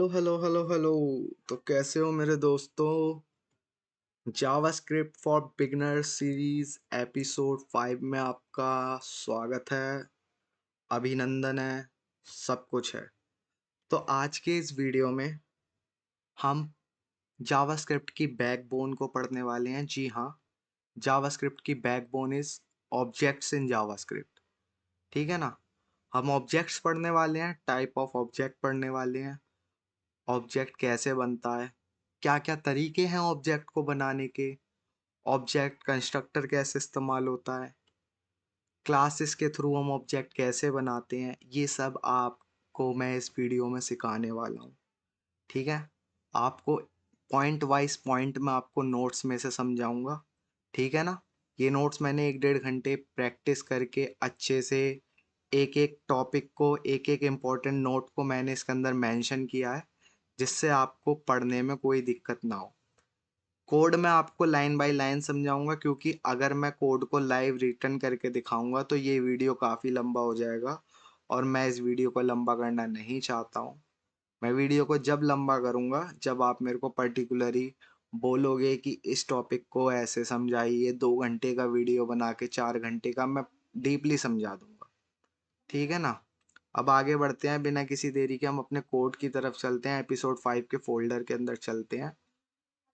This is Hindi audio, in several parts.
Hello hello hello hello. तो कैसे हो मेरे दोस्तों। JavaScript for beginners series episode 5 में आपका स्वागत है, अभिनंदन है, सब कुछ है। तो आज के इस वीडियो में हम जावास्क्रिप्ट की बैकबोन को पढ़ने वाले हैं। जी हाँ, जावास्क्रिप्ट की backbone is objects in JavaScript. ठीक है ना। हम ऑब्जेक्ट्स पढ़ने वाले हैं, टाइप ऑफ ऑब्जेक्ट पढ़ने वाले हैं, ऑब्जेक्ट कैसे बनता है, क्या क्या तरीके हैं ऑब्जेक्ट को बनाने के, ऑब्जेक्ट कंस्ट्रक्टर कैसे इस्तेमाल होता है, क्लासेस के थ्रू हम ऑब्जेक्ट कैसे बनाते हैं, ये सब आपको मैं इस वीडियो में सिखाने वाला हूँ। ठीक है। आपको पॉइंट वाइज पॉइंट में आपको नोट्स में से समझाऊंगा। ठीक है ना। ये नोट्स मैंने 1 डेढ़ घंटे प्रैक्टिस करके अच्छे से एक एक टॉपिक को, एक एक इम्पोर्टेंट नोट को मैंने इसके अंदर मेंशन किया है, जिससे आपको पढ़ने में कोई दिक्कत ना हो। कोड मैं आपको लाइन बाय लाइन समझाऊंगा, क्योंकि अगर मैं कोड को लाइव रिटर्न करके दिखाऊंगा तो ये वीडियो काफ़ी लंबा हो जाएगा, और मैं इस वीडियो को लंबा करना नहीं चाहता हूँ। मैं वीडियो को जब लंबा करूँगा जब आप मेरे को पर्टिकुलरली बोलोगे कि इस टॉपिक को ऐसे समझाइए, 2 घंटे का वीडियो बना के 4 घंटे का मैं डीपली समझा दूंगा। ठीक है ना। अब आगे बढ़ते हैं, बिना किसी देरी के हम अपने कोड की तरफ चलते हैं, एपिसोड 5 के फोल्डर के अंदर चलते हैं।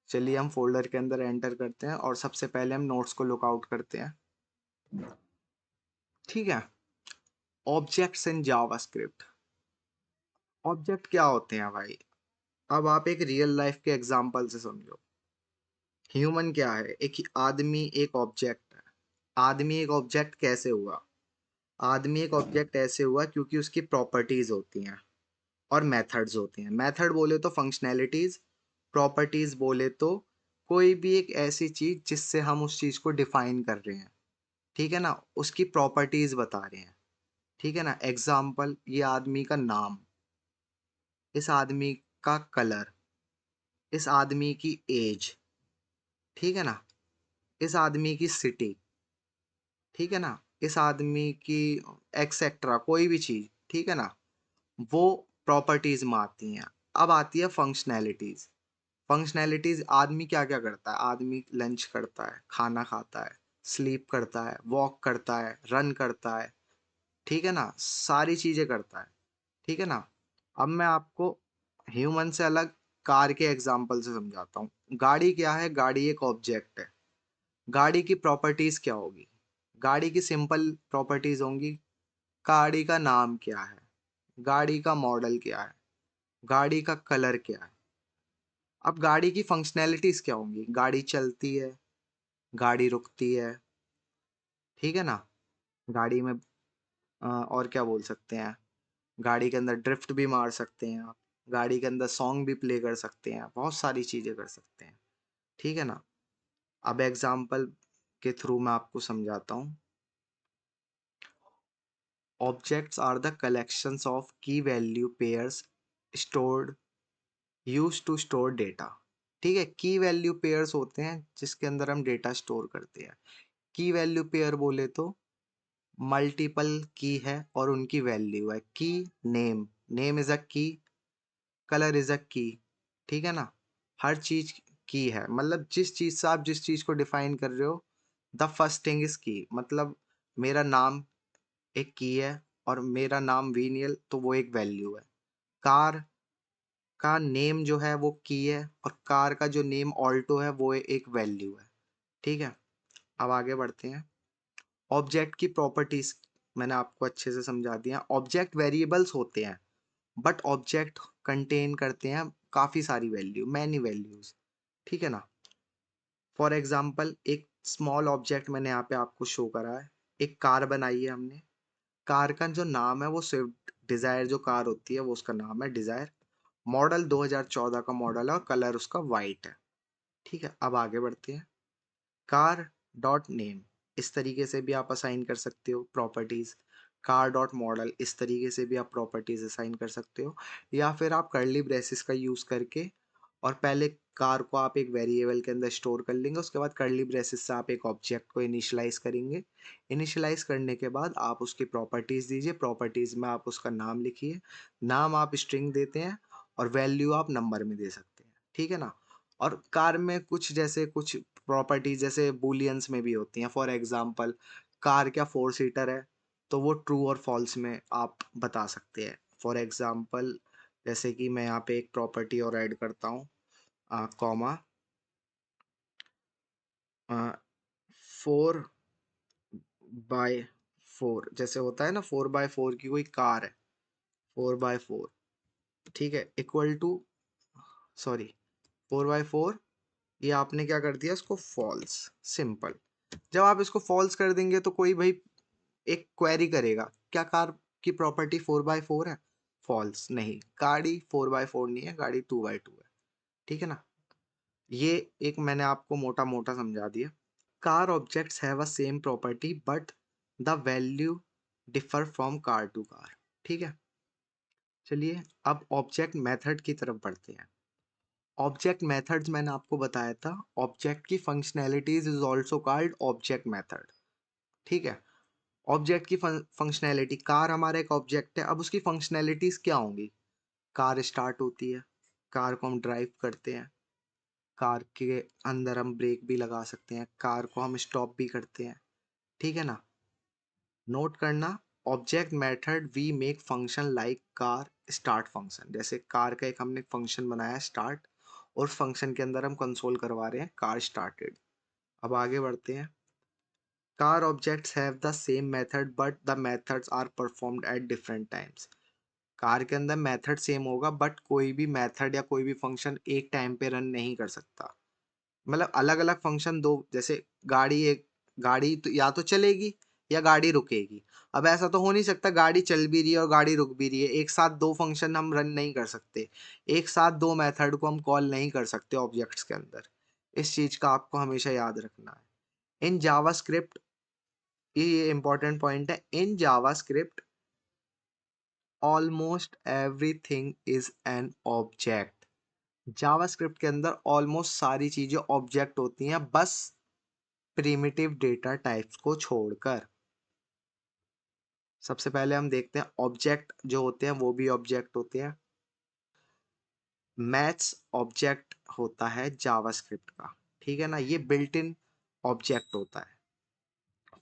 चलिए हम फोल्डर के अंदर एंटर करते हैं और सबसे पहले हम नोट्स को लुकआउट करते हैं। ठीक है। Objects in JavaScript. ऑब्जेक्ट क्या होते हैं भाई। अब आप एक रियल लाइफ के एग्जांपल से समझो। ह्यूमन क्या है, एक आदमी एक ऑब्जेक्ट है। आदमी एक ऑब्जेक्ट कैसे हुआ। आदमी एक ऑब्जेक्ट ऐसे हुआ क्योंकि उसकी प्रॉपर्टीज होती हैं और मेथड्स होती हैं। मेथड बोले तो फंक्शनैलिटीज, प्रॉपर्टीज बोले तो कोई भी एक ऐसी चीज जिससे हम उस चीज को डिफाइन कर रहे हैं। ठीक है ना, उसकी प्रॉपर्टीज बता रहे हैं। ठीक है ना। एग्जाम्पल, ये आदमी का नाम, इस आदमी का कलर, इस आदमी की एज। ठीक है ना। इस आदमी की सिटी। ठीक है ना। इस आदमी की एक्सेट्रा कोई भी चीज। ठीक है ना। वो प्रॉपर्टीज में आती हैं। अब आती है फंक्शनैलिटीज। फंक्शनैलिटीज, आदमी क्या क्या करता है। आदमी लंच करता है, खाना खाता है, स्लीप करता है, वॉक करता है, रन करता है। ठीक है ना, सारी चीजें करता है। ठीक है ना। अब मैं आपको ह्यूमन से अलग कार के एग्जाम्पल से समझाता हूँ। गाड़ी क्या है, गाड़ी एक ऑब्जेक्ट है। गाड़ी की प्रॉपर्टीज क्या होगी। गाड़ी की सिंपल प्रॉपर्टीज होंगी। गाड़ी का नाम क्या है, गाड़ी का मॉडल क्या है, गाड़ी का कलर क्या है। अब गाड़ी की फंक्शनैलिटीज क्या होंगी। गाड़ी चलती है, गाड़ी रुकती है। ठीक है ना। गाड़ी में और क्या बोल सकते हैं, गाड़ी के अंदर ड्रिफ्ट भी मार सकते हैं आप। गाड़ी के अंदर सॉन्ग भी प्ले कर सकते हैं, बहुत सारी चीजें कर सकते हैं। ठीक है ना। अब एग्जाम्पल के थ्रू मैं आपको समझाता हूँ। Objects are the collections of key value pairs stored use to store data. ठीक है। की वैल्यू पेयर्स होते हैं जिसके अंदर हम डेटा स्टोर करते हैं। की वैल्यू पेयर बोले तो मल्टीपल की है और उनकी वैल्यू है। की, नेम, नेम इज अ की, कलर इज अ की। ठीक है ना। हर चीज की है, मतलब जिस चीज से आप जिस चीज को डिफाइन कर रहे हो, द फर्स्ट थिंग इज की। मतलब मेरा नाम एक की है और मेरा नाम वीनियल, तो वो एक वैल्यू है। कार का नेम जो है वो की है, और कार का जो नेम ऑल्टो है वो एक वैल्यू है। ठीक है। अब आगे बढ़ते हैं। ऑब्जेक्ट की प्रॉपर्टीज मैंने आपको अच्छे से समझा दिया। ऑब्जेक्ट वेरिएबल्स होते हैं, बट ऑब्जेक्ट कंटेन करते हैं काफ़ी सारी वैल्यू, मैनी वैल्यूज। ठीक है ना। फॉर एग्जाम्पल, एक स्मॉल ऑब्जेक्ट मैंने यहाँ पे आपको शो करा है। एक कार बनाई है हमने। कार का जो नाम है वो स्विफ्ट डिज़ायर, जो कार होती है वो उसका नाम है डिज़ायर। मॉडल 2014 का मॉडल है और कलर उसका वाइट है। ठीक है। अब आगे बढ़ते हैं। कार डॉट नेम, इस तरीके से भी आप असाइन कर सकते हो प्रॉपर्टीज। कार डॉट मॉडल, इस तरीके से भी आप प्रॉपर्टीज असाइन कर सकते हो। या फिर आप कर्ली ब्रेसेस का यूज करके, और पहले कार को आप एक वेरिएबल के अंदर स्टोर कर लेंगे, उसके बाद कर्ली ब्रेसेस से आप एक ऑब्जेक्ट को इनिशियलाइज करेंगे। इनिशियलाइज करने के बाद आप उसकी प्रॉपर्टीज दीजिए, प्रॉपर्टीज में आप उसका नाम लिखिए। नाम आप स्ट्रिंग देते हैं, और वैल्यू आप नंबर में दे सकते हैं, ठीक है ना। और कार में कुछ जैसे कुछ प्रॉपर्टीज जैसे बुलियंस में भी होती हैं। फॉर एग्जांपल कार क्या 4 सीटर है, तो वो ट्रू और फॉल्स में आप बता सकते हैं। फॉर एग्जांपल जैसे कि मैं यहाँ पे एक प्रॉपर्टी और ऐड करता हूँ, कॉमा 4/4, जैसे होता है ना 4/4 की कोई कार है, 4/4, ठीक है, इक्वल टू, सॉरी, 4/4, ये आपने क्या कर दिया इसको फॉल्स। सिंपल। जब आप इसको फॉल्स कर देंगे तो कोई भाई एक क्वेरी करेगा, क्या कार की प्रॉपर्टी 4/4 है? फॉल्स। नहीं, गाड़ी 4/4 नहीं है, गाड़ी 2/2 है, ठीक है ना। ये एक मैंने आपको मोटा मोटा समझा दिया। Car objects have a same property but the value differ from car to car, ठीक है। चलिए अब ऑब्जेक्ट मेथड की तरफ बढ़ते हैं। ऑब्जेक्ट मेथड्स मैंने आपको बताया था, ऑब्जेक्ट की functionalities is also called object method, ठीक है। ऑब्जेक्ट की फंक्शनैलिटी, कार हमारा एक ऑब्जेक्ट है, अब उसकी फंक्शनैलिटीज क्या होंगी? कार स्टार्ट होती है, कार को हम ड्राइव करते हैं, कार के अंदर हम ब्रेक भी लगा सकते हैं, कार को हम स्टॉप भी करते हैं, ठीक है ना। नोट करना, object method we make function like car start function, जैसे कार का एक हमने फंक्शन बनाया स्टार्ट, और फंक्शन के अंदर हम कंसोल करवा रहे हैं कार स्टार्टेड। अब आगे बढ़ते हैं। Car objects have the same method but the methods are performed at different times. Car के अंदर मेथड सेम होगा बट कोई भी मेथड या कोई भी फंक्शन एक टाइम पे रन नहीं कर सकता। मतलब अलग अलग फंक्शन दो, जैसे गाड़ी, एक गाड़ी तो या तो चलेगी या गाड़ी रुकेगी। अब ऐसा तो हो नहीं सकता गाड़ी चल भी रही है और गाड़ी रुक भी रही है, एक साथ दो फंक्शन हम रन नहीं कर सकते, एक साथ दो मेथड को हम कॉल नहीं कर सकते ऑब्जेक्ट्स के अंदर। इस चीज का आपको हमेशा याद रखना है। इन जावास्क्रिप्ट, ये इंपॉर्टेंट पॉइंट है, in JavaScript almost everything is an object. JavaScript के अंदर ऑलमोस्ट सारी चीजें ऑब्जेक्ट होती हैं, बस प्रिमिटिव डेटा टाइप्स को छोड़कर। सबसे पहले हम देखते हैं ऑब्जेक्ट जो होते हैं वो भी ऑब्जेक्ट होते हैं। मैथ्स ऑब्जेक्ट होता है जावास्क्रिप्ट का, ठीक है ना, ये बिल्ट इन ऑब्जेक्ट होता है।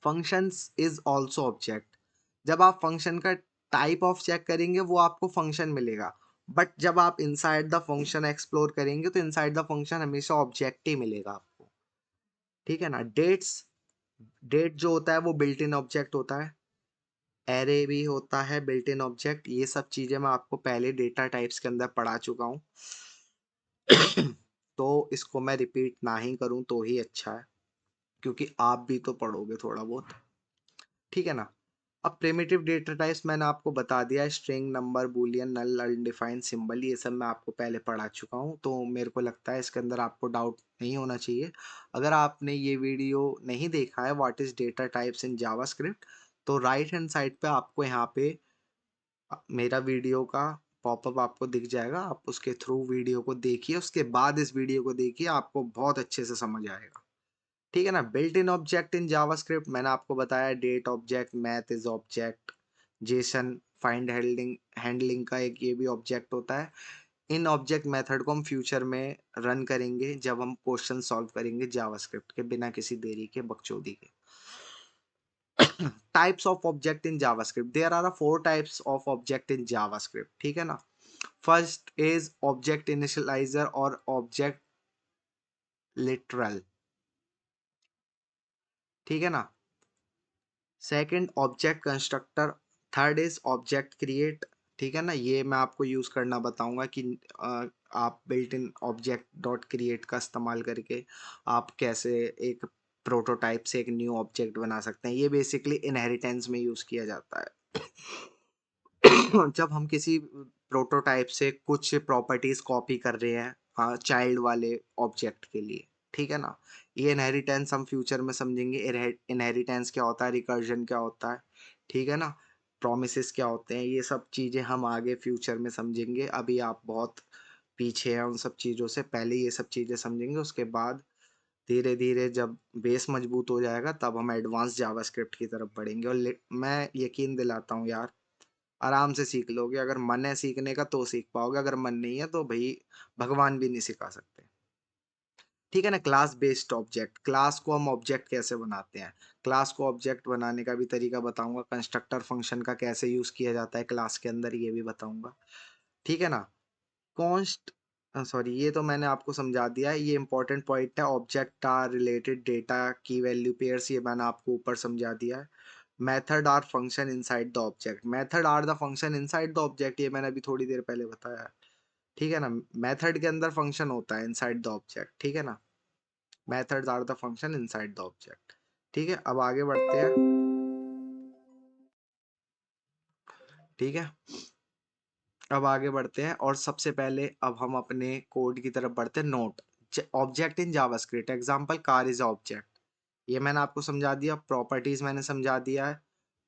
Functions is also object. जब आप फंक्शन का टाइप ऑफ चेक करेंगे वो आपको फंक्शन मिलेगा, बट जब आप इनसाइड द फंक्शन एक्सप्लोर करेंगे तो इनसाइड द फंक्शन हमेशा ऑब्जेक्ट ही मिलेगा आपको, ठीक है ना। डेट्स, डेट जो होता है वो बिल्ट इन ऑब्जेक्ट होता है। एरे भी होता है बिल्ट इन ऑब्जेक्ट। ये सब चीजें मैं आपको पहले डेटा टाइप्स के अंदर पढ़ा चुका हूँ तो इसको मैं रिपीट ना ही करूँ तो ही अच्छा है, क्योंकि आप भी तो पढ़ोगे थोड़ा बहुत, ठीक है ना। अब प्रिमिटिव डेटा टाइप्स मैंने आपको बता दिया, स्ट्रिंग, नंबर, बूलियन, नल, अनडिफाइंड, सिंबल, ये सब मैं आपको पहले पढ़ा चुका हूँ, तो मेरे को लगता है इसके अंदर आपको डाउट नहीं होना चाहिए। अगर आपने ये वीडियो नहीं देखा है what is data types in JavaScript, तो राइट हैंड साइड पे आपको यहाँ पे मेरा वीडियो का पॉपअप आपको दिख जाएगा, आप उसके थ्रू वीडियो को देखिए, उसके बाद इस वीडियो को देखिए, आपको बहुत अच्छे से समझ आएगा, ठीक है ना। Built in object in JavaScript मैंने आपको बताया, date object, math is object, JSON find handling, handling का एक ये भी ऑब्जेक्ट होता है। इन ऑब्जेक्ट मेथड को हम फ्यूचर में रन करेंगे जब हम क्वेश्चन सॉल्व करेंगे जावास्क्रिप्ट के, बिना किसी देरी के, बकचोदी के। Types of object in JavaScript, there are 4 types of object in JavaScript, ठीक है ना। फर्स्ट इज ऑब्जेक्ट इनिशियलाइजर और ऑब्जेक्ट लिटरल, ठीक है ना। Second object constructor, third is object create, ठीक है ना। ये मैं आपको यूज करना बताऊंगा कि आप built in object dot create का इस्तेमाल करके आप कैसे एक प्रोटोटाइप से एक न्यू ऑब्जेक्ट बना सकते हैं। ये बेसिकली इनहेरिटेंस में यूज किया जाता है जब हम किसी प्रोटोटाइप से कुछ प्रॉपर्टीज कॉपी कर रहे हैं चाइल्ड वाले ऑब्जेक्ट के लिए, ठीक है ना। ये इनहेरिटेंस हम फ्यूचर में समझेंगे, इनहेरिटेंस क्या होता है, रिकर्जन क्या होता है, ठीक है ना, प्रोमिसेस क्या होते हैं, ये सब चीजें हम आगे फ्यूचर में समझेंगे। अभी आप बहुत पीछे हैं उन सब चीजों से, पहले ये सब चीजें समझेंगे, उसके बाद धीरे धीरे जब बेस मजबूत हो जाएगा तब हम एडवांस जावास्क्रिप्ट की तरफ बढ़ेंगे। और मैं यकीन दिलाता हूँ यार, आराम से सीख लोगे। अगर मन है सीखने का तो सीख पाओगे, अगर मन नहीं है तो भाई भगवान भी नहीं सिखा सकते। ठीक है ना। क्लास बेस्ड ऑब्जेक्ट, क्लास को हम ऑब्जेक्ट कैसे बनाते हैं, क्लास को ऑब्जेक्ट बनाने का भी तरीका बताऊंगा, कंस्ट्रक्टर फंक्शन का कैसे यूज किया जाता है क्लास के अंदर ये भी बताऊंगा। ठीक है ना। कॉन्स्ट सॉरी, ये तो मैंने आपको समझा दिया है, ये इंपॉर्टेंट पॉइंट है। Object are related data key value pairs, ये मैंने आपको ऊपर समझा दिया है। Method are function inside the object, method are the function inside the object, ये मैंने अभी थोड़ी देर पहले बताया है। ठीक है ना। मेथड के अंदर फंक्शन होता है इनसाइड द ऑब्जेक्ट। ठीक है ना। Methods are the function inside the object. ठीक है, अब आगे बढ़ते हैं। ठीक है, अब आगे बढ़ते हैं और सबसे पहले अब हम अपने कोड की तरफ बढ़ते हैं। Note object in JavaScript, example car is object, ये मैंने आपको समझा दिया। प्रॉपर्टीज मैंने समझा दिया है।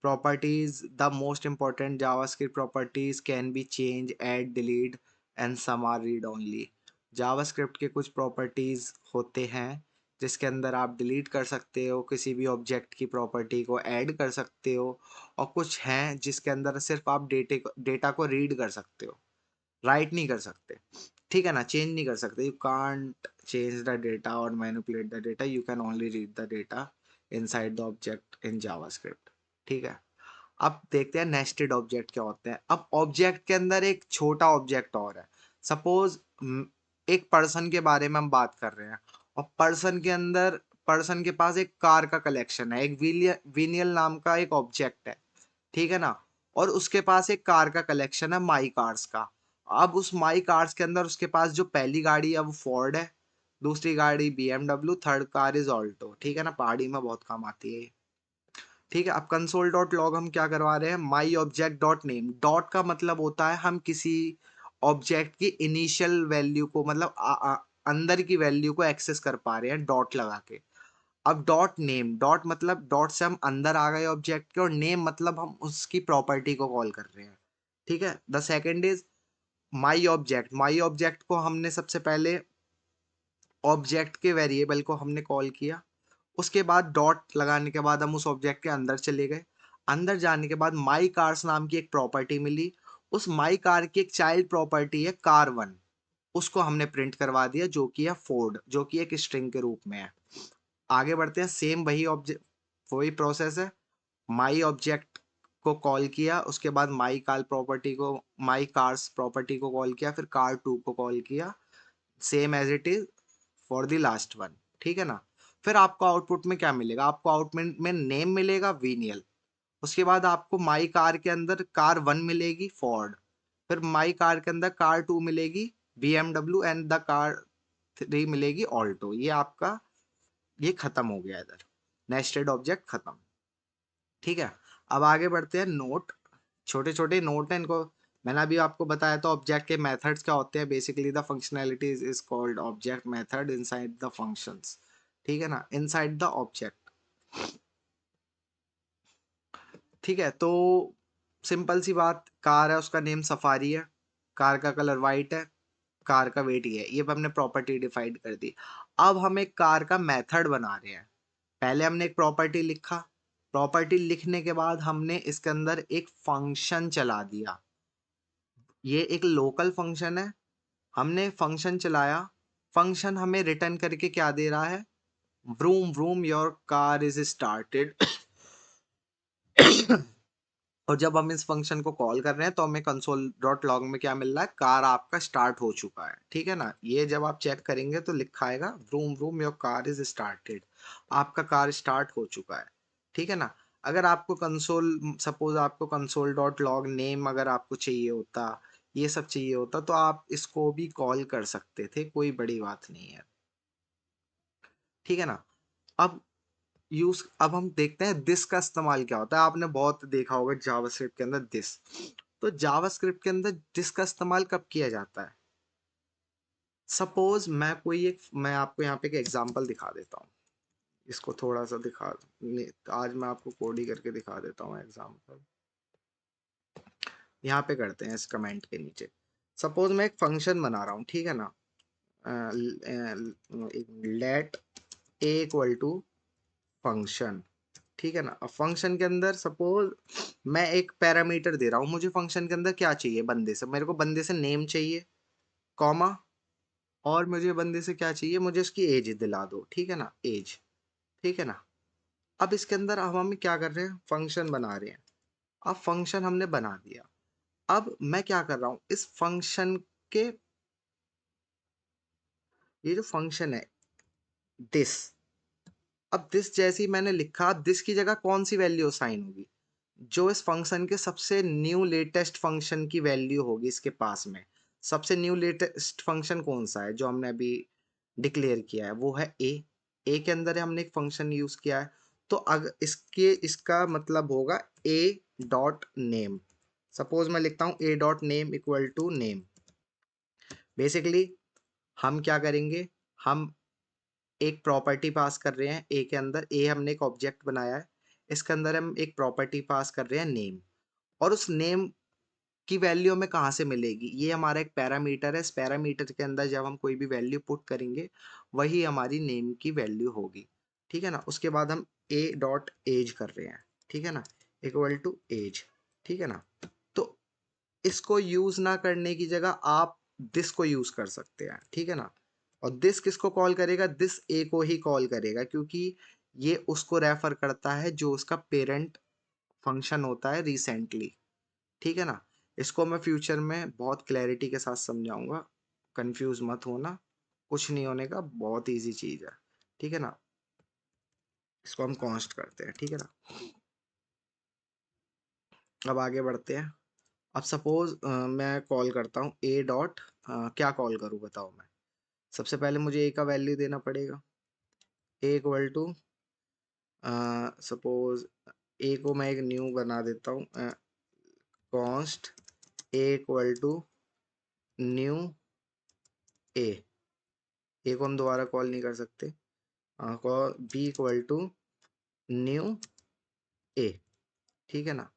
Properties, the most important JavaScript properties can be change, add, delete and some are read only. JavaScript के कुछ प्रॉपर्टीज होते हैं जिसके अंदर आप डिलीट कर सकते हो किसी भी ऑब्जेक्ट की प्रॉपर्टी को, ऐड कर सकते हो, और कुछ हैं जिसके अंदर सिर्फ आप डेटा को रीड कर सकते हो, राइट नहीं कर सकते। ठीक है ना, चेंज नहीं कर सकते। You can't change the data or manipulate the data, you can only read the data inside the object in JavaScript. ठीक है, अब देखते हैं नेस्टेड ऑब्जेक्ट क्या होते हैं। अब ऑब्जेक्ट के अंदर एक छोटा ऑब्जेक्ट और है। सपोज एक पर्सन के बारे में हम बात कर रहे हैं, और पर्सन के अंदर, पर्सन के पास एक कार का कलेक्शन है, एक विनियल नाम का एक ऑब्जेक्ट है। ठीक है ना। और उसके पास एक कार का कलेक्शन है, माई कार्स का। अब उस माई कार्स के अंदर उसके पास जो पहली गाड़ी है वो फोर्ड है, दूसरी गाड़ी BMW, third car is Alto. ठीक है ना, पहाड़ी में बहुत काम आती है ये। ठीक है, अब कंसोल डॉट लॉग हम क्या करवा रहे हैं, माई ऑब्जेक्ट डॉट नेम। डॉट का मतलब होता है हम किसी ऑब्जेक्ट की इनिशियल वैल्यू को, मतलब अंदर की वैल्यू को एक्सेस कर पा रहे हैं डॉट लगा के। अब डॉट नेम, डॉट मतलब डॉट से हम अंदर आ गए ऑब्जेक्ट के, और नेम मतलब हम उसकी प्रॉपर्टी को कॉल कर रहे हैं। ठीक है, the second is my object. My object को हमने सबसे पहले ऑब्जेक्ट के वेरिएबल को हमने कॉल किया, उसके बाद डॉट लगाने के बाद हम उस ऑब्जेक्ट के अंदर चले गए। अंदर जाने के बाद माई कार्स नाम की एक प्रॉपर्टी मिली, उस माई कार की एक चाइल्ड प्रॉपर्टी है कार वन, उसको हमने प्रिंट करवा दिया जो कि है फोर्ड, जो कि एक स्ट्रिंग के रूप में है। आगे बढ़ते हैं, सेम वही ऑब्जेक्ट, वही प्रोसेस है। माई ऑब्जेक्ट को कॉल किया, उसके बाद माई कार प्रॉपर्टी को, माई कार्स प्रॉपर्टी को कॉल किया, फिर कार टू को कॉल किया, same as it is for the last one. ठीक है ना। फिर आपको आउटपुट में क्या मिलेगा, आपको आउटपुट में नेम मिलेगा वीनियल, उसके बाद आपको माई कार के अंदर कार वन मिलेगी फोर्ड, फिर माई कार के अंदर कार टू मिलेगी BMW, and the car three मिलेगी ऑल्टो। ये आपका, ये खत्म हो गया इधर, नेस्टेड ऑब्जेक्ट खत्म। ठीक है, अब आगे बढ़ते हैं। नोट, छोटे छोटे नोट हैं, इनको मैंने अभी आपको बताया था। ऑब्जेक्ट के मेथड्स क्या होते हैं, basically the functionalities is called object method inside the functions. ठीक है ना, इनसाइड द ऑब्जेक्ट। ठीक है, तो सिंपल सी बात, कार है उसका नेम सफारी है, कार का कलर वाइट है, कार का वेट ये है, ये हमने प्रॉपर्टी डिफाइंड कर दी। अब हम एक कार का मेथड बना रहे हैं। पहले हमने एक प्रॉपर्टी लिखा, प्रॉपर्टी लिखने के बाद हमने इसके अंदर एक फंक्शन चला दिया, ये एक लोकल फंक्शन है। हमने फंक्शन चलाया, फंक्शन हमें रिटर्न करके क्या दे रहा है, vroom vroom your car is started. और जब हम इस फंक्शन को कॉल कर रहे हैं तो हमें कंसोल डॉट लॉग में क्या मिल रहा है, कार आपका स्टार्ट हो चुका है। ठीक है ना, ये जब आप चेक करेंगे तो लिखा आएगा vroom vroom your car is started, आपका कार स्टार्ट हो चुका है। ठीक है ना। अगर आपको कंसोल, सपोज आपको कंसोल डॉट लॉग नेम अगर आपको चाहिए होता, ये सब चाहिए होता, तो आप इसको भी कॉल कर सकते थे, कोई बड़ी बात नहीं है। ठीक है ना। अब अब हम देखते हैं दिस का इस्तेमाल क्या होता है। आपने बहुत देखा होगा जावास्क्रिप्ट के अंदर दिस, तो जावास्क्रिप्ट के अंदर दिस का इस्तेमाल कब किया जाता है। सपोज मैं आपको यहाँ पे एक एग्जांपल दिखा देता हूँ, इसको थोड़ा सा आज मैं आपको कोड ही करके दिखा देता हूँ एग्जांपल। यहाँ पे करते हैं इस कमेंट के नीचे। सपोज मैं एक फंक्शन बना रहा हूँ, ठीक है ना, let a equal to function. ठीक है ना। अब फंक्शन के अंदर सपोज मैं एक पैरामीटर दे रहा हूँ, मुझे फंक्शन के अंदर क्या चाहिए, बंदे से, मेरे को बंदे से नेम चाहिए, कॉमा, और मुझे बंदे से क्या चाहिए, मुझे उसकी एज दिला दो, ठीक है ना, एज, ठीक है ना। अब इसके अंदर अब हम क्या कर रहे हैं, फंक्शन बना रहे हैं। अब फंक्शन हमने बना दिया। अब मैं क्या कर रहा हूँ, इस फंक्शन के, ये जो फंक्शन है दिस, अब दिस जैसे ही मैंने लिखा, अब दिस की जगह कौन सी वैल्यू असाइन होगी, जो इस फंक्शन के सबसे न्यू लेटेस्ट फंक्शन की वैल्यू होगी इसके पास में। सबसे न्यू लेटेस्ट फंक्शन कौन सा है जो हमने अभी डिक्लेयर किया है, वो है ए के अंदर हमने एक फंक्शन यूज किया है। तो अगर इसका मतलब होगा ए डॉट नेम। सपोज मैं लिखता हूं A dot name equal to name. Basically हम क्या करेंगे, हम एक प्रॉपर्टी पास कर रहे हैं ए के अंदर, ए हमने एक ऑब्जेक्ट बनाया है, इसके अंदर हम एक प्रॉपर्टी पास कर रहे हैं नेम, और उस नेम की वैल्यू हमें कहाँ से मिलेगी, ये हमारा एक पैरामीटर है, इस पैरामीटर के अंदर जब हम कोई भी वैल्यू पुट करेंगे वही हमारी नेम की वैल्यू होगी, ठीक है ना। उसके बाद हम ए डॉट एज कर रहे हैं, ठीक है ना, इक्वल टू एज, ठीक है ना। तो इसको यूज ना करने की जगह आप दिस को यूज कर सकते हैं, ठीक है ना। और दिस किसको कॉल करेगा, दिस ए को ही कॉल करेगा, क्योंकि ये उसको रेफर करता है जो उसका पेरेंट फंक्शन होता है रिसेंटली, ठीक है ना। इसको मैं फ्यूचर में बहुत क्लैरिटी के साथ समझाऊंगा, कंफ्यूज मत होना, कुछ नहीं होने का, बहुत इजी चीज है, ठीक है ना। इसको हम कॉन्स्ट करते हैं, ठीक है ना। अब आगे बढ़ते हैं। अब सपोज मैं कॉल करता हूँ ए डॉट, क्या कॉल करूँ बताओ मैं। सबसे पहले मुझे ए का वैल्यू देना पड़ेगा, A equal to, suppose A को मैं एक न्यू बना देता हूँ, const A equal to new A को हम दोबारा कॉल नहीं कर सकते, B equal to new A, ठीक है ना।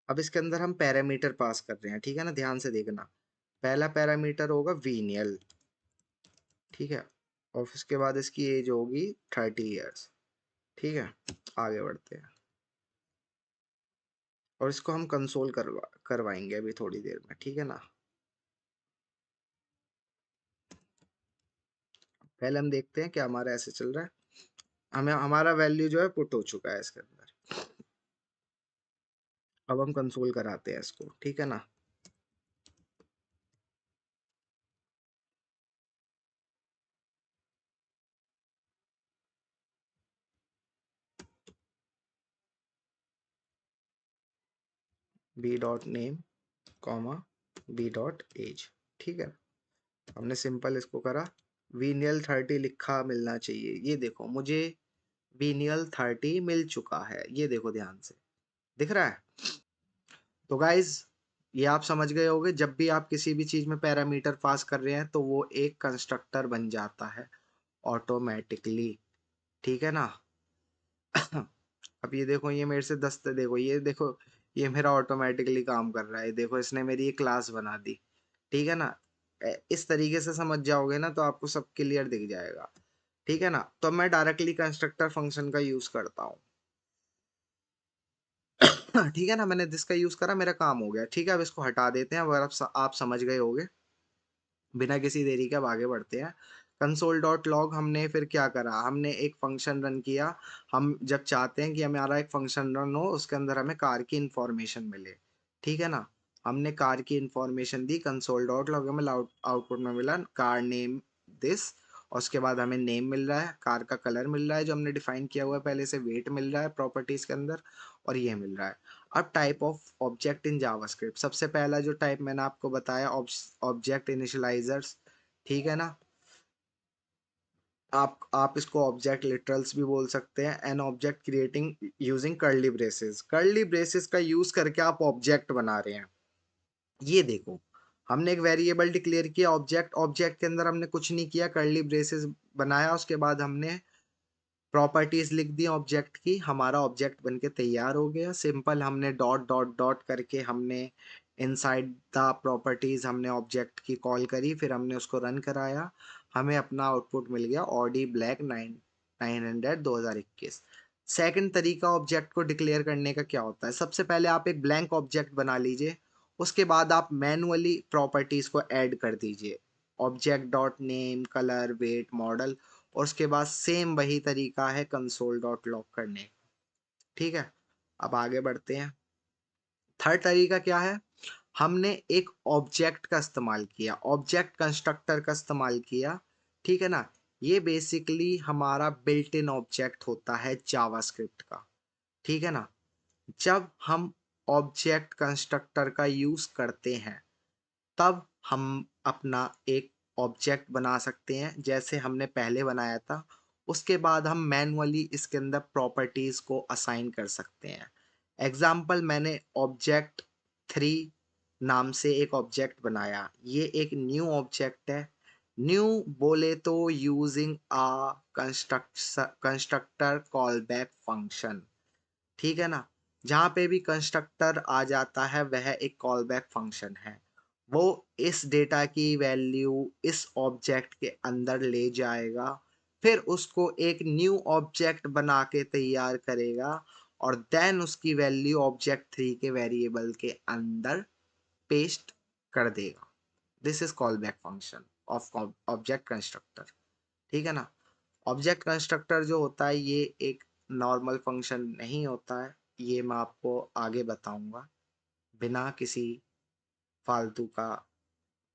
अब इसके अंदर हम पैरामीटर पास कर रहे हैं, ठीक है ना, ध्यान से देखना। पहला पैरामीटर होगा वीनियल, ठीक है, और उसके बाद इसकी एज होगी 30 ईयर्स, ठीक है। आगे बढ़ते हैं, और इसको हम कंसोल करवाएंगे अभी थोड़ी देर में, ठीक है ना। पहले हम देखते हैं क्या हमारा ऐसे चल रहा है। हमें हमारा वैल्यू जो है पुट हो चुका है इसके अंदर। अब हम कंसोल कराते हैं इसको, ठीक है ना। B dot name comma B dot age, ठीक है। हमने सिंपल इसको करा, वीनियल 30 लिखा मिलना चाहिए, ये देखो मुझे वीनियल 30 मिल चुका है, ये देखो ध्यान से दिख रहा है। तो गाइज ये आप समझ गए होंगे, जब भी आप किसी भी चीज में पैरामीटर पास कर रहे हैं तो वो एक कंस्ट्रक्टर बन जाता है ऑटोमेटिकली, ठीक है ना। अब ये देखो, ये मेरे से दस्ते देखो, ये देखो, ये मेरा ऑटोमेटिकली काम कर रहा है, देखो इसने मेरी एक क्लास बना दी, ठीक है ना। इस तरीके से समझ जाओगे ना तो आपको सब क्लियर दिख जाएगा, ठीक है ना। तो मैं डायरेक्टली कंस्ट्रक्टर फंक्शन का यूज करता हूँ। ठीक है ना, मैंने दिस का यूज करा, मेरा काम हो गया, ठीक है। अब इसको हटा देते हैं, अगर आप समझ गए होगे। बिना किसी देरी के अब आगे बढ़ते हैं। कंसोल डॉट लॉग हमने फिर क्या करा, हमने एक फंक्शन रन किया। हम जब चाहते हैं कि हमारा एक फंक्शन रन हो उसके अंदर हमें कार की इंफॉर्मेशन मिले, ठीक है ना। हमने कार की इंफॉर्मेशन दी, कंसोल डॉट लॉग हमें आउटपुट में मिला कार नेम दिस, और उसके बाद हमें नेम मिल रहा है, कार का कलर मिल रहा है जो हमने डिफाइन किया हुआ है पहले से, वेट मिल रहा है प्रॉपर्टीज के अंदर, और ये मिल रहा है। अब type of object in JavaScript, सबसे पहला जो टाइप मैंने आपको बताया, ऑब्जेक्ट इनिशियलाइजर्स, ठीक है ना। आप इसको ऑब्जेक्ट लिटरल्स भी बोल सकते हैं। An object creating using curly braces, curly braces का यूज करके आप ऑब्जेक्ट बना रहे हैं, ये देखो। हमने एक वेरिएबल डिक्लेयर किया ऑब्जेक्ट, ऑब्जेक्ट के अंदर हमने कुछ नहीं किया, कर्ली ब्रेसेस बनाया, उसके बाद हमने प्रॉपर्टीज लिख दी ऑब्जेक्ट की, हमारा ऑब्जेक्ट बनके तैयार हो गया। सिंपल हमने डॉट डॉट डॉट करके हमने इनसाइड द प्रॉपर्टीज हमने ऑब्जेक्ट की कॉल करी, फिर हमने उसको रन कराया, हमें अपना आउटपुट मिल गया ऑडी ब्लैक 900 2021। सेकंड तरीका ऑब्जेक्ट को डिक्लेयर करने का क्या होता है, सबसे पहले आप एक ब्लैंक ऑब्जेक्ट बना लीजिए, उसके बाद आप मैनुअली प्रॉपर्टीज को ऐड कर दीजिए, object dot name colour weight model, और उसके बाद सेम वही तरीका है कंसोल डॉट लॉग करने का। ठीक है, अब आगे बढ़ते हैं। थर्ड तरीका क्या है, हमने एक ऑब्जेक्ट का इस्तेमाल किया, ऑब्जेक्ट कंस्ट्रक्टर का इस्तेमाल किया। ठीक है ना, ये बेसिकली हमारा बिल्ट इन ऑब्जेक्ट होता है जावास्क्रिप्ट का। ठीक है ना, जब हम ऑब्जेक्ट कंस्ट्रक्टर का यूज करते हैं तब हम अपना एक ऑब्जेक्ट बना सकते हैं जैसे हमने पहले बनाया था, उसके बाद हम मैनुअली इसके अंदर प्रॉपर्टीज को असाइन कर सकते हैं। एग्जाम्पल, मैंने ऑब्जेक्ट 3 नाम से एक ऑब्जेक्ट बनाया, ये एक न्यू ऑब्जेक्ट है। न्यू बोले तो यूजिंग आ कंस्ट्रक्टर कॉल बैक फंक्शन। ठीक है ना, जहाँ पे भी कंस्ट्रक्टर आ जाता है वह एक कॉल बैक फंक्शन है, वो इस डेटा की वैल्यू इस ऑब्जेक्ट के अंदर ले जाएगा, फिर उसको एक न्यू ऑब्जेक्ट बना के तैयार करेगा, और देन उसकी वैल्यू ऑब्जेक्ट 3 के वेरिएबल के अंदर पेस्ट कर देगा। This is call back function of object constructor. ठीक है ना, ऑब्जेक्ट कंस्ट्रक्टर जो होता है ये एक नॉर्मल फंक्शन नहीं होता है, ये मैं आपको आगे बताऊंगा, बिना किसी फालतू का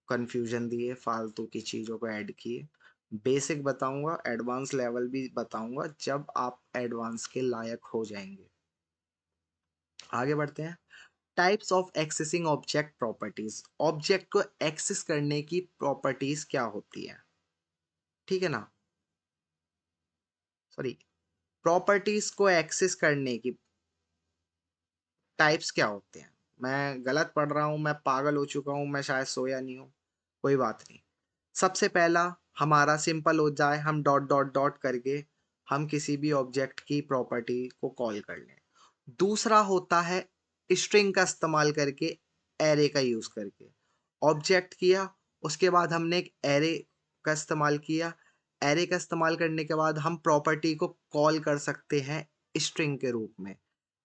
कंफ्यूजन दिए, फालतू की चीज़ों को ऐड किए। बेसिक बताऊंगा, एडवांस लेवल भी बताऊंगा जब आप एडवांस के लायक हो जाएंगे। आगे बढ़ते हैं। Types of accessing object properties, object को एक्सेस करने की प्रॉपर्टीज क्या होती है। ठीक है ना, सॉरी, प्रॉपर्टीज को एक्सेस करने की टाइप्स क्या होते हैं। मैं गलत पढ़ रहा हूँ, मैं पागल हो चुका हूँ, मैं शायद सोया नहीं हूँ, कोई बात नहीं। सबसे पहला हमारा सिंपल हो जाए, हम डॉट डॉट डॉट करके हम किसी भी ऑब्जेक्ट की प्रॉपर्टी को कॉल कर लें। दूसरा होता है स्ट्रिंग का इस्तेमाल करके, एरे का यूज करके ऑब्जेक्ट किया, उसके बाद हमने एक एरे का इस्तेमाल किया, एरे का इस्तेमाल करने के बाद हम प्रॉपर्टी को कॉल कर सकते हैं स्ट्रिंग के रूप में।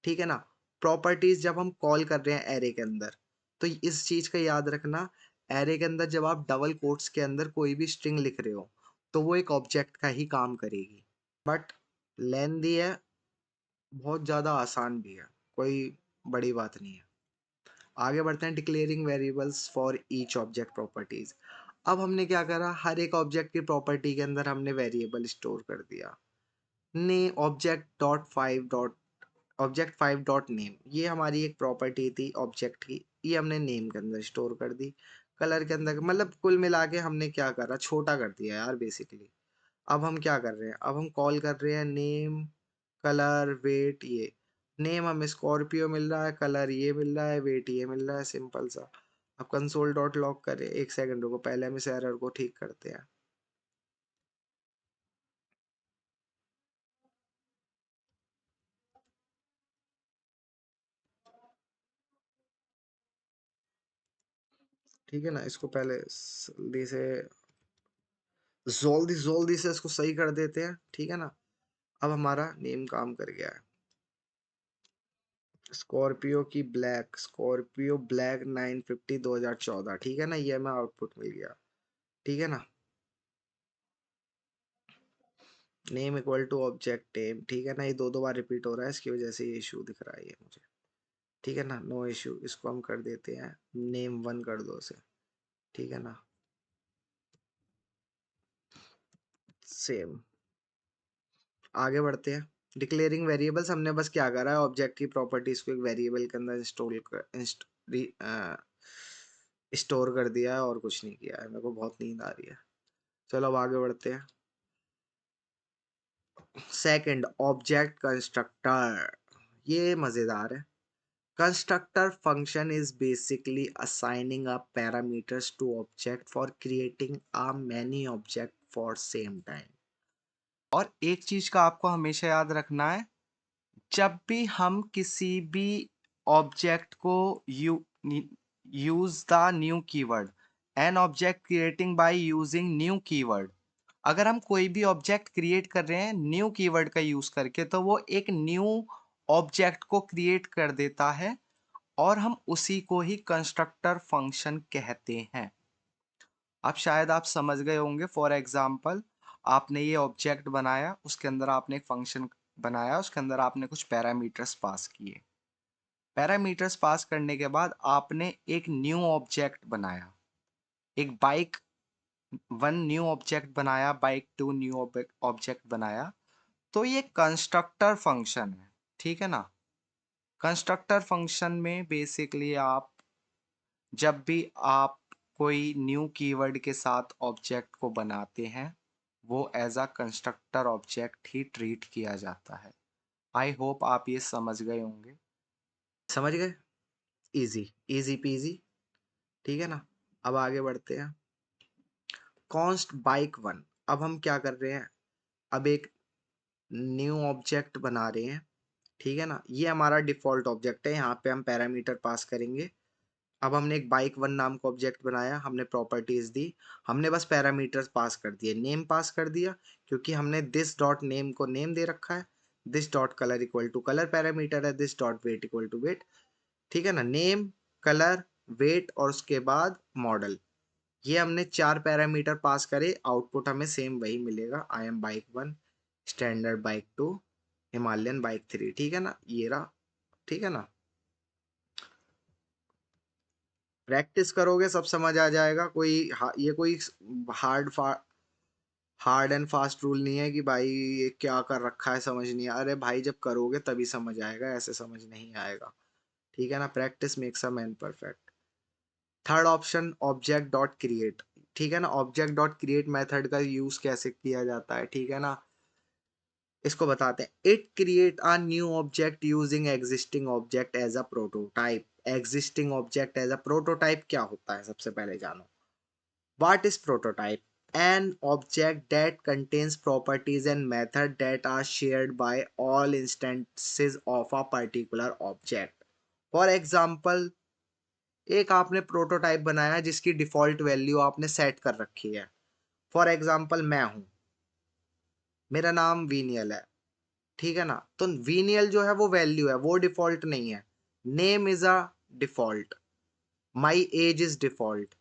ठीक है ना, प्रॉपर्टीज जब हम कॉल कर रहे हैं एरे के अंदर, तो इस चीज का याद रखना, एरे के अंदर जब आप डबल कोट्स के अंदर कोई भी स्ट्रिंग लिख रहे हो तो वो एक ऑब्जेक्ट का ही काम करेगी। बट लेंदी है, बहुत ज़्यादा आसान भी है, कोई बड़ी बात नहीं है। आगे बढ़ते हैं। Declaring variables for each object properties. अब हमने क्या करा, हर एक ऑब्जेक्ट की प्रॉपर्टी के अंदर हमने वेरिएबल स्टोर कर दिया। ने ऑब्जेक्ट 5 डॉट नेम, ये हमारी एक प्रॉपर्टी थी ऑब्जेक्ट की, ये हमने नेम के अंदर स्टोर कर दी। कलर के अंदर, मतलब कुल मिला के हमने क्या करा, छोटा कर दिया यार बेसिकली। अब हम क्या कर रहे हैं, अब हम कॉल कर रहे हैं नेम कलर वेट, ये नेम हमें स्कॉर्पियो मिल रहा है, कलर ये मिल रहा है, वेट ये मिल रहा है, सिंपल सा। अब कंसोल डॉट लॉग करें, एक सेकंड रुको, पहले हम इस एरर को ठीक करते हैं। ठीक है ना, इसको पहले जल्दी से जल्दी जल्दी से इसको सही कर देते हैं। ठीक है ना, अब हमारा नेम काम कर गया है। स्कॉर्पियो ब्लैक 950 2014, ठीक है ना, ये हमें आउटपुट मिल गया। ठीक है ना, name equal to object name, ठीक है ना, ये दो दो बार रिपीट हो रहा है, इसकी वजह से ये इशू दिख रहा है ये मुझे। ठीक है ना, नो इशू, इसको हम कर देते हैं नेम 1 कर दो इसे। ठीक है ना, सेम। आगे बढ़ते हैं। डिक्लेयरिंग वेरिएबल्स, हमने बस क्या करा है, ऑब्जेक्ट की प्रॉपर्टीज को एक वेरिएबल के अंदर स्टोर कर दिया है और कुछ नहीं किया है। मेरे को बहुत नींद आ रही है, चलो अब आगे बढ़ते हैं। सेकंड, ऑब्जेक्ट कंस्ट्रक्टर, ये मजेदार है। Constructor function is basically assigning a parameters to object for creating a many object for same time। और एक चीज का आपको हमेशा याद रखना है, जब भी हम किसी भी ऑब्जेक्ट को use the new keyword, an object creating by using new keyword. अगर हम कोई भी ऑब्जेक्ट क्रिएट कर रहे हैं न्यू कीवर्ड का यूज करके, तो वो एक न्यू ऑब्जेक्ट को क्रिएट कर देता है और हम उसी को ही कंस्ट्रक्टर फंक्शन कहते हैं। अब शायद आप समझ गए होंगे। फॉर एग्जाम्पल, आपने ये ऑब्जेक्ट बनाया, उसके अंदर आपने एक फंक्शन बनाया, उसके अंदर आपने कुछ पैरामीटर्स पास किए। पैरामीटर्स पास करने के बाद आपने एक न्यू ऑब्जेक्ट बनाया, एक बाइक वन न्यू ऑब्जेक्ट बनाया, बाइक टू न्यू ऑब्जेक्ट बनाया। तो ये कंस्ट्रक्टर फंक्शन है, ठीक है ना। कंस्ट्रक्टर फंक्शन में बेसिकली आप जब भी आप कोई न्यू कीवर्ड के साथ ऑब्जेक्ट को बनाते हैं, वो एज अ कंस्ट्रक्टर ऑब्जेक्ट ही ट्रीट किया जाता है। आई होप आप ये समझ गए होंगे। समझ गए? इजी, इजी पीजी, ठीक है ना। अब आगे बढ़ते हैं। Const bike one. अब हम क्या कर रहे हैं, अब एक न्यू ऑब्जेक्ट बना रहे हैं, ठीक है ना। ये हमारा डिफॉल्ट ऑब्जेक्ट है, यहाँ पे हम पैरामीटर पास करेंगे। अब हमने एक बाइक वन नाम का ऑब्जेक्ट बनाया, हमने प्रॉपर्टीज दी, हमने बस पैरामीटर्स पास कर दिए, नेम पास कर दिया, क्योंकि हमने दिस डॉट नेम को नेम दे रखा है, this dot colour equal to colour parameter है, this dot weight equal to weight, ठीक है ना। नेम, कलर, वेट और उसके बाद मॉडल, ये हमने 4 पैरामीटर पास करे, आउटपुट हमें सेम वही मिलेगा, I am bike one, standard bike two, Himalayan bike three, ठीक है ना। ये रहा, ठीक है ना। प्रैक्टिस करोगे सब समझ आ जाएगा। ये कोई hard hard and fast rule नहीं है कि भाई ये क्या कर रखा है समझ नहीं अरे भाई जब करोगे तभी समझ आएगा, ऐसे समझ नहीं आएगा, ठीक है ना। Practice makes a man perfect. Third option, object dot create, ठीक है ना। ऑब्जेक्ट डॉट क्रिएट मेथड का यूज कैसे किया जाता है, ठीक है ना, इसको बताते हैं। It create a new object using existing object as a prototype. Existing object as a prototype क्या होता है, सबसे पहले जानो। What is prototype? An object that contains properties and method that are shared by all instances of a particular object. For example, एक आपने प्रोटोटाइप बनाया जिसकी डिफॉल्ट वैल्यू आपने सेट कर रखी है। फॉर एग्जाम्पल मैं हूं, मेरा नाम वीनियल है, ठीक है ना। तो वीनियल जो है वो वैल्यू है, वो डिफॉल्ट नहीं है। Name is a default, my age is default.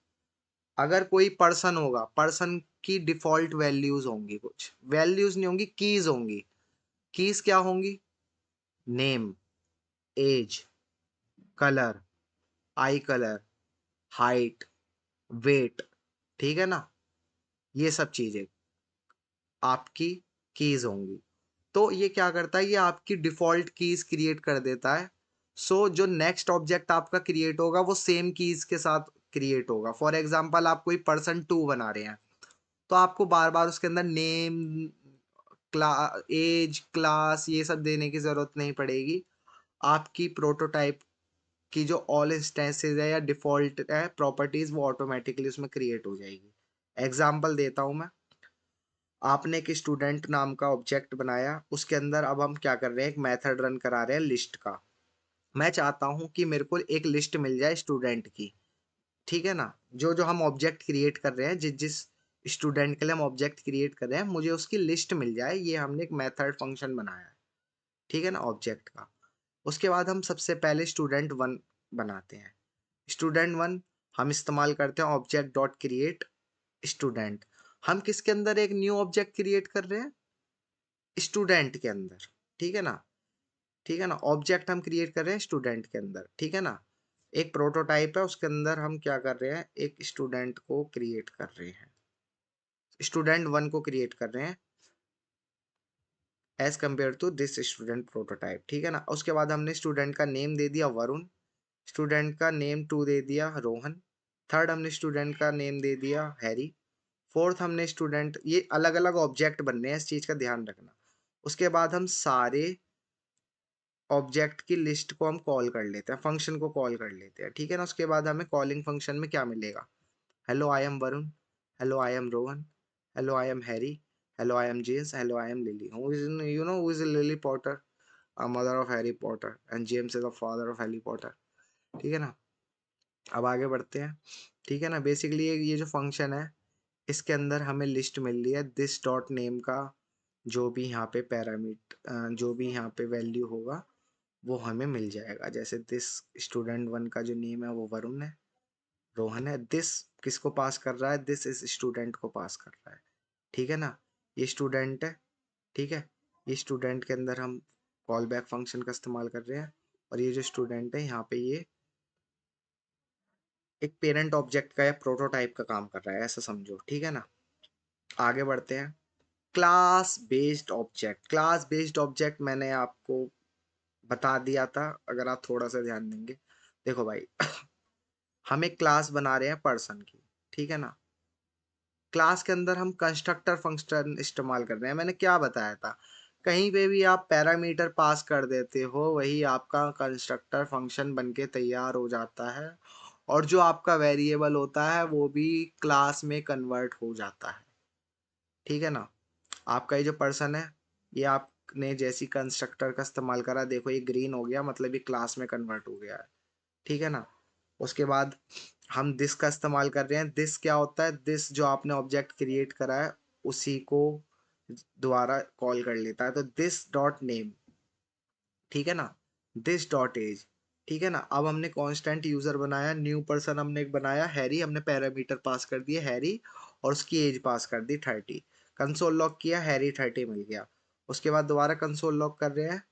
अगर कोई पर्सन होगा, पर्सन की डिफॉल्ट वैल्यूज होंगी, कुछ वैल्यूज नहीं होंगी, कीज होंगी। कीज क्या होंगी? Name, age, colour, eye colour, height, weight, ठीक है ना। ये सब चीजें आपकी कीज होंगी। तो ये क्या करता है, ये आपकी डिफॉल्ट कीज क्रिएट कर देता है। सो जो नेक्स्ट ऑब्जेक्ट आपका क्रिएट होगा वो सेम कीज के साथ क्रिएट होगा। फॉर एग्जाम्पल, आप कोई पर्सन टू बना रहे हैं, तो आपको बार बार उसके अंदर नेम, एज, क्लास ये सब देने की जरूरत नहीं पड़ेगी। आपकी प्रोटोटाइप की जो ऑल इंस्टेंसेस है या डिफॉल्ट है प्रॉपर्टीज, वो ऑटोमेटिकली उसमें क्रिएट हो जाएगी। एग्जाम्पल देता हूं मैं। आपने एक स्टूडेंट नाम का ऑब्जेक्ट बनाया, उसके अंदर अब हम क्या कर रहे हैं, एक मेथड रन करा रहे हैं लिस्ट का। मैं चाहता हूं कि मेरे को एक लिस्ट मिल जाए स्टूडेंट की, ठीक है ना। जो जो हम ऑब्जेक्ट क्रिएट कर रहे हैं, जिस जिस स्टूडेंट के लिए हम ऑब्जेक्ट क्रिएट कर रहे हैं, मुझे उसकी लिस्ट मिल जाए। ये हमने एक मेथड फंक्शन बनाया है, ठीक है ना, ऑब्जेक्ट का। उसके बाद हम सबसे पहले स्टूडेंट वन बनाते हैं। स्टूडेंट वन हम इस्तेमाल करते हैं ऑब्जेक्ट डॉट क्रिएट स्टूडेंट। हम किसके अंदर एक न्यू ऑब्जेक्ट क्रिएट कर रहे हैं? स्टूडेंट के अंदर, ठीक है ना। ठीक है ना, ऑब्जेक्ट हम क्रिएट कर रहे हैं स्टूडेंट के अंदर, ठीक है ना। एक प्रोटोटाइप है, उसके अंदर हम क्या कर रहे हैं, एक स्टूडेंट को क्रिएट कर रहे हैं, स्टूडेंट वन को क्रिएट कर रहे हैं as compare to this student prototype, ठीक है ना। उसके बाद हमने स्टूडेंट का नेम दे दिया वरुण, स्टूडेंट का नेम टू दे दिया रोहन, थर्ड हमने स्टूडेंट का नेम दे दिया हैरी, फोर्थ हमने स्टूडेंट, ये अलग अलग ऑब्जेक्ट बन रहे हैं, इस चीज का ध्यान रखना। उसके बाद हम सारे ऑब्जेक्ट की लिस्ट को हम कॉल कर लेते हैं, फंक्शन को कॉल कर लेते हैं, ठीक है ना। उसके बाद हमें कॉलिंग फंक्शन में क्या मिलेगा, hello I am Varun, hello I am Rohan, hello I am Harry, hello I am James, hello I am lily. Who is you know who is lily Potter? a mother of Harry Potter and James is the father of Harry Potter, ठीक है ना। अब आगे बढ़ते हैं, ठीक है ना। बेसिकली ये जो फंक्शन है, इसके अंदर हमें लिस्ट मिल रही है दिस डॉट नेम का, जो भी यहाँ पे जो भी यहाँ पे वैल्यू होगा वो हमें मिल जाएगा। जैसे दिस स्टूडेंट वन का जो नेम है वो वरुण है, रोहन है। दिस किसको पास कर रहा है, दिस इस स्टूडेंट को पास कर रहा है, ठीक है ना। ये स्टूडेंट है, ठीक है। ये स्टूडेंट के अंदर हम कॉल बैक फंक्शन का इस्तेमाल कर रहे हैं, और ये जो स्टूडेंट है यहाँ पे ये एक पेरेंट ऑब्जेक्ट का या प्रोटोटाइप का काम कर रहा है, ऐसा समझो, ठीक है ना। आगे बढ़ते हैं। Class based object, class based object मैंने आपको बता दिया था, अगर आप थोड़ा सा ध्यान देंगे। देखो भाई हम एक क्लास बना रहे हैं पर्सन की, ठीक है ना। क्लास के अंदर हम कंस्ट्रक्टर फंक्शन इस्तेमाल कर रहे हैं। मैंने क्या बताया था, कहीं पे भी आप पैरामीटर पास कर देते हो वही आपका कंस्ट्रक्टर फंक्शन बन के तैयार हो जाता है, और जो आपका वेरिएबल होता है वो भी क्लास में कन्वर्ट हो जाता है, ठीक है ना। आपका ये जो पर्सन है, ये आपने जैसी कंस्ट्रक्टर का इस्तेमाल करा, देखो ये ग्रीन हो गया, मतलब ये क्लास में कन्वर्ट हो गया है, ठीक है ना। उसके बाद हम दिस का इस्तेमाल कर रहे हैं। दिस क्या होता है, दिस जो आपने ऑब्जेक्ट क्रिएट करा है उसी को दोबारा कॉल कर लेता है, तो दिस डॉट नेम, ठीक है ना, दिस डॉट एज, ठीक है ना। अब हमने कांस्टेंट यूजर बनाया, न्यू पर्सन हमने एक बनाया हैरी, हमने पैरामीटर पास कर दिए हैरी, और उसकी एज पास कर दी 30। कंसोल लॉग किया, हैरी 30 मिल गया। उसके बाद दोबारा कंसोल लॉग कर रहे हैं,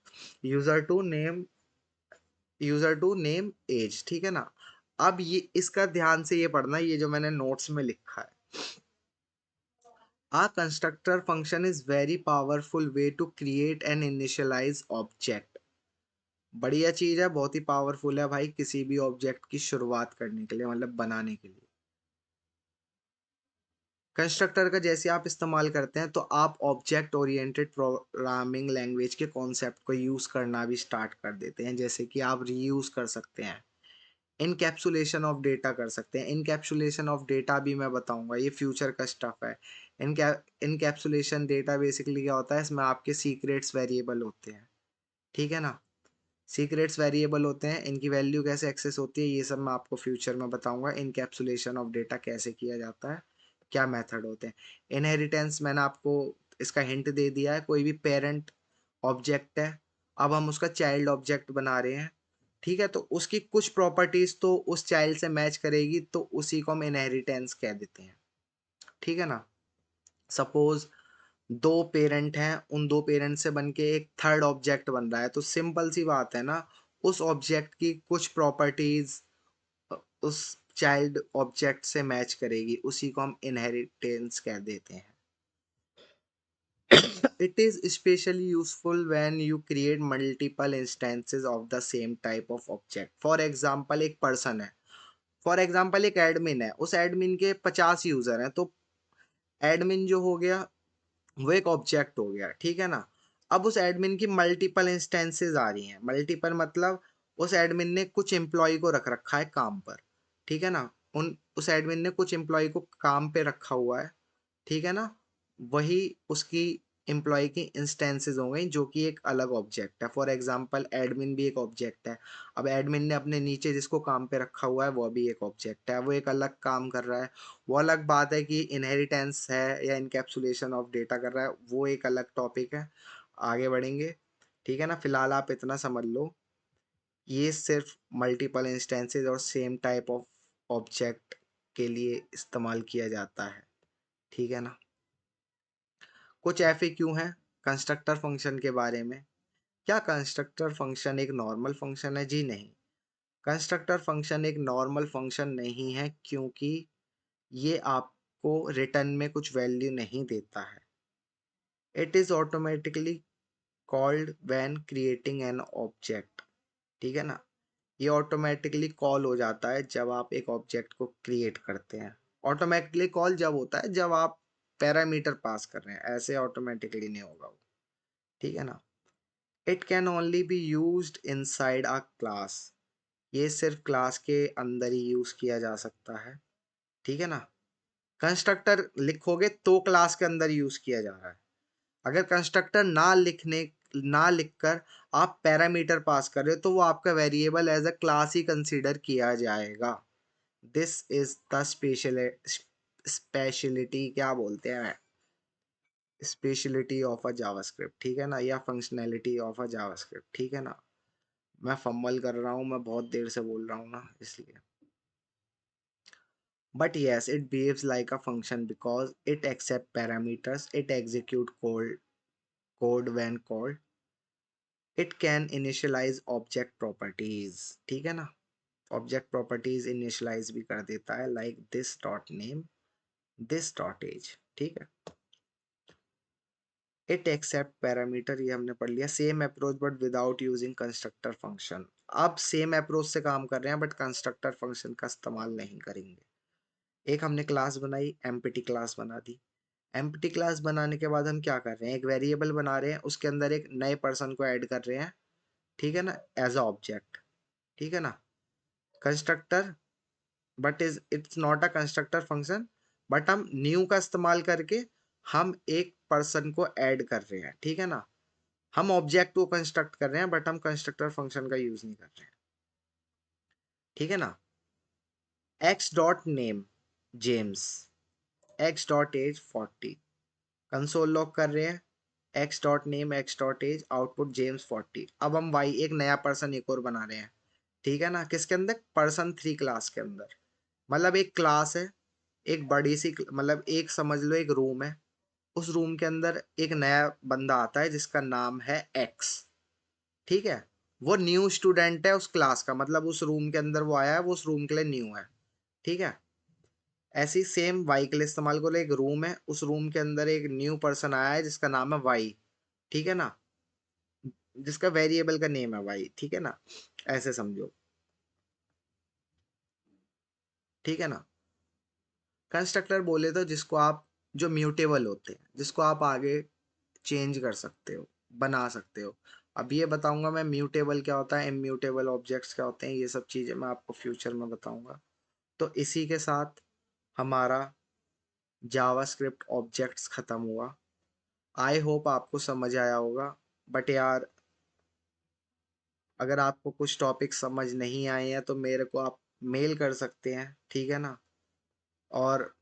user two name, user two name age, ठीक है ना। अब ये इसका ध्यान से ये पढ़ना, ये जो मैंने नोट्स में लिखा है, a constructor function is very powerful way to create and initialize object। बढ़िया चीज है, बहुत ही पावरफुल है भाई किसी भी ऑब्जेक्ट की शुरुआत करने के लिए, मतलब बनाने के लिए। कंस्ट्रक्टर का जैसे आप इस्तेमाल करते हैं तो आप ऑब्जेक्ट ओरिएंटेड प्रोग्रामिंग लैंग्वेज के कॉन्सेप्ट को यूज करना भी स्टार्ट कर देते हैं, जैसे कि आप रीयूज कर सकते हैं, इनकैप्सुलेशन ऑफ डेटा कर सकते हैं। इनकैप्सुलेशन ऑफ डेटा भी मैं बताऊंगा, ये फ्यूचर का स्टफ है। इनकैप्सुलेशन डेटा बेसिकली क्या होता है, इसमें आपके सीक्रेट्स वेरिएबल होते हैं, ठीक है ना। सीक्रेट्स वेरिएबल होते हैं, इनकी वैल्यू कैसे एक्सेस होती है ये सब मैं आपको फ्यूचर में बताऊंगा। इनकैप्सुलेशन ऑफ डेटा कैसे किया जाता है, क्या मेथड होते हैं। इनहेरिटेंस मैंने आपको इसका हिंट दे दिया है, कोई भी पेरेंट ऑब्जेक्ट है, अब हम उसका चाइल्ड ऑब्जेक्ट बना रहे हैं, ठीक है, तो उसकी कुछ प्रॉपर्टीज तो उस चाइल्ड से मैच करेगी, तो उसी को हम इनहेरिटेंस कह देते हैं, ठीक है ना। सपोज दो पेरेंट हैं, उन दो पेरेंट से बन के एक थर्ड ऑब्जेक्ट बन रहा है, तो सिंपल सी बात है ना, उस ऑब्जेक्ट की कुछ प्रॉपर्टीज उस चाइल्ड ऑब्जेक्ट से मैच करेगी, उसी को हम इनहेरिटेंस कह देते हैं। It is especially useful when you create multiple instances of the same type of object। For example एक पर्सन है, फॉर एग्जाम्पल एक एडमिन है, उस एडमिन के 50 यूजर हैं, तो एडमिन जो हो गया वो एक ऑब्जेक्ट हो गया, ठीक है ना। अब उस एडमिन की मल्टीपल इंस्टेंसेस आ रही हैं, मल्टीपल मतलब उस एडमिन ने कुछ एम्प्लॉय को रख रखा है काम पर, ठीक है ना। उस एडमिन ने कुछ एम्प्लॉय को काम पे रखा हुआ है, ठीक है ना। वही उसकी एम्प्लॉय की इंस्टेंसेस हो गई, जो कि एक अलग ऑब्जेक्ट है। फॉर एग्जांपल एडमिन भी एक ऑब्जेक्ट है, अब एडमिन ने अपने नीचे जिसको काम पे रखा हुआ है वो भी एक ऑब्जेक्ट है, वो एक अलग काम कर रहा है। वो अलग बात है कि इनहेरिटेंस है या इनकैप्सुलेशन ऑफ डेटा कर रहा है, वो एक अलग टॉपिक है, आगे बढ़ेंगे, ठीक है ना। फिलहाल आप इतना समझ लो, ये सिर्फ मल्टीपल इंस्टेंसेस और सेम टाइप ऑफ ऑब्जेक्ट के लिए इस्तेमाल किया जाता है, ठीक है ना। कुछ FAQ हैं कंस्ट्रक्टर फंक्शन के बारे में। क्या कंस्ट्रक्टर फंक्शन एक नॉर्मल फंक्शन है? जी नहीं, कंस्ट्रक्टर फंक्शन एक नॉर्मल फंक्शन नहीं है, क्योंकि ये आपको रिटर्न में कुछ वैल्यू नहीं देता है। It is automatically called when creating an object, ठीक है ना। ये ऑटोमेटिकली कॉल हो जाता है जब आप एक ऑब्जेक्ट को क्रिएट करते हैं। ऑटोमेटिकली कॉल जब होता है जब आप पैरामीटर पास कर रहे हैं, ऐसे ऑटोमेटिकली नहीं होगा वो, ठीक है ना। It can only be used inside a class, ये सिर्फ क्लास के अंदर ही यूज किया जा सकता है, ठीक है ना। कंस्ट्रक्टर लिखोगे तो क्लास के अंदर यूज किया जा रहा है, अगर कंस्ट्रक्टर ना लिखकर आप पैरामीटर पास कर रहे हो तो वो आपका वेरिएबल एज अ क्लास ही कंसीडर किया जाएगा। दिस इज द स्पेशलिटी क्या बोलते हैं, स्पेशलिटी ऑफ अ जावास्क्रिप्ट, ठीक है ना, या फंक्शनैलिटी ऑफ अ जावास्क्रिप्ट, ठीक है ना। मैं फंबल कर रहा हूँ, मैं बहुत देर से बोल रहा हूँ ना, इसलिए। But yes, it behaves like a function because it accepts parameters, it execute code when called, it can initialize object properties, ठीक है ना, object properties initialize भी कर देता है, like this dot name, this dot age, ठीक है। it accept parameter, ये हमने पढ़ लिया। same approach but without using constructor function, अब same approach से काम कर रहे हैं बट constructor function का इस्तेमाल नहीं करेंगे। एक हमने क्लास बनाई, एम्प्टी क्लास बना दी। एम्प्टी क्लास बनाने के बाद हम क्या कर रहे हैं, एक वेरिएबल बना रहे हैं, उसके अंदर एक नए पर्सन को ऐड कर रहे हैं, ठीक है ना, एज अ ऑब्जेक्ट, ठीक है ना। Constructor, but is it's not a constructor function, but हम न्यू का इस्तेमाल करके हम एक पर्सन को ऐड कर रहे हैं, ठीक है ना। हम ऑब्जेक्ट को कंस्ट्रक्ट कर रहे हैं बट हम कंस्ट्रक्टर फंक्शन का यूज नहीं कर रहे हैं, ठीक है ना। X dot name James, X dot age 40, console log कर रहे हैं, X dot name X dot age output James 40। अब हम वाई एक नया पर्सन एक और बना रहे हैं, ठीक है ना, किसके अंदर, पर्सन 3 क्लास के अंदर। मतलब एक क्लास है, एक बड़ी सी मतलब एक समझ लो एक रूम है, उस रूम के अंदर एक नया बंदा आता है जिसका नाम है एक्स, ठीक है। वो न्यू स्टूडेंट है उस क्लास का, मतलब उस रूम के अंदर वो आया है, वो उस रूम के लिए न्यू है, ठीक है। ऐसी सेम वाई के लिए इस्तेमाल करो, एक रूम है, उस रूम के अंदर एक न्यू पर्सन आया है जिसका नाम है वाई, ठीक है ना, जिसका वेरिएबल का नेम है वाई, ठीक है ना, ऐसे समझो, ठीक है ना। कंस्ट्रक्टर बोले तो जिसको आप, जो म्यूटेबल होते हैं, जिसको आप आगे चेंज कर सकते हो, बना सकते हो। अब ये बताऊंगा मैं म्यूटेबल क्या होता है, इम्यूटेबल ऑब्जेक्ट्स क्या होते हैं, ये सब चीजें मैं आपको फ्यूचर में बताऊंगा। तो इसी के साथ हमारा जावास्क्रिप्ट ऑब्जेक्ट्स खत्म हुआ। आई होप आपको समझ आया होगा, बट यार अगर आपको कुछ टॉपिक समझ नहीं आए हैं तो मेरे को आप मेल कर सकते हैं, ठीक है ना। और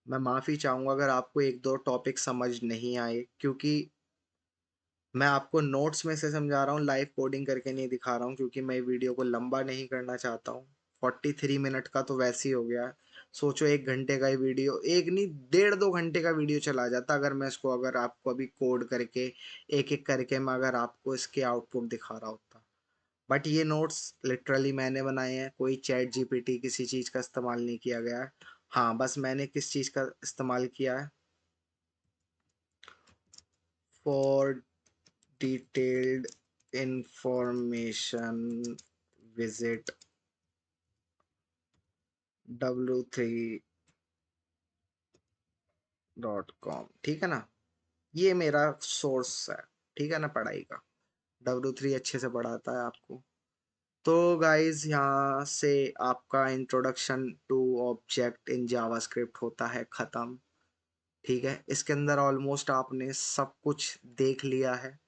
मैं माफ़ी चाहूँगा अगर आपको एक दो टॉपिक समझ नहीं आए, क्योंकि मैं आपको नोट्स में से समझा रहा हूँ, लाइव कोडिंग करके नहीं दिखा रहा हूँ, क्योंकि मैं वीडियो को लंबा नहीं करना चाहता हूँ। 43 मिनट का तो वैसे ही हो गया है। सोचो 1 घंटे का ही वीडियो, एक नहीं 1.5 2 घंटे का वीडियो चला जाता अगर मैं इसको, अगर आपको अभी कोड करके एक एक करके मैं अगर आपको इसके आउटपुट दिखा रहा होता। बट ये नोट्स लिटरली मैंने बनाए हैं, कोई चैट जीपीटी किसी चीज़ का इस्तेमाल नहीं किया गया है। हाँ बस मैंने किस चीज़ का इस्तेमाल किया है, for detailed information visit w3.com, ठीक है ना। ये मेरा सोर्स है, ठीक है ना, पढ़ाई का। W3 अच्छे से पढ़ाता है आपको। तो गाइज यहाँ से आपका introduction to object in JavaScript होता है ख़त्म, ठीक है। इसके अंदर ऑलमोस्ट आपने सब कुछ देख लिया है,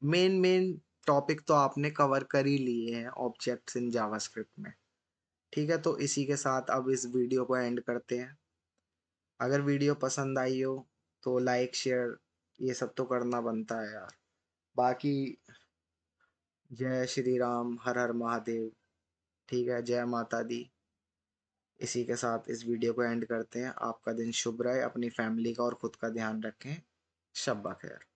मेन मेन टॉपिक तो आपने कवर कर ही लिए हैं ऑब्जेक्ट्स इन जावास्क्रिप्ट में, ठीक है। तो इसी के साथ अब इस वीडियो को एंड करते हैं। अगर वीडियो पसंद आई हो तो लाइक शेयर ये सब तो करना बनता है यार। बाकी जय श्री राम, हर हर महादेव, ठीक है, जय माता दी। इसी के साथ इस वीडियो को एंड करते हैं। आपका दिन शुभ रहे, अपनी फैमिली का और खुद का ध्यान रखें। शब्बा खैर।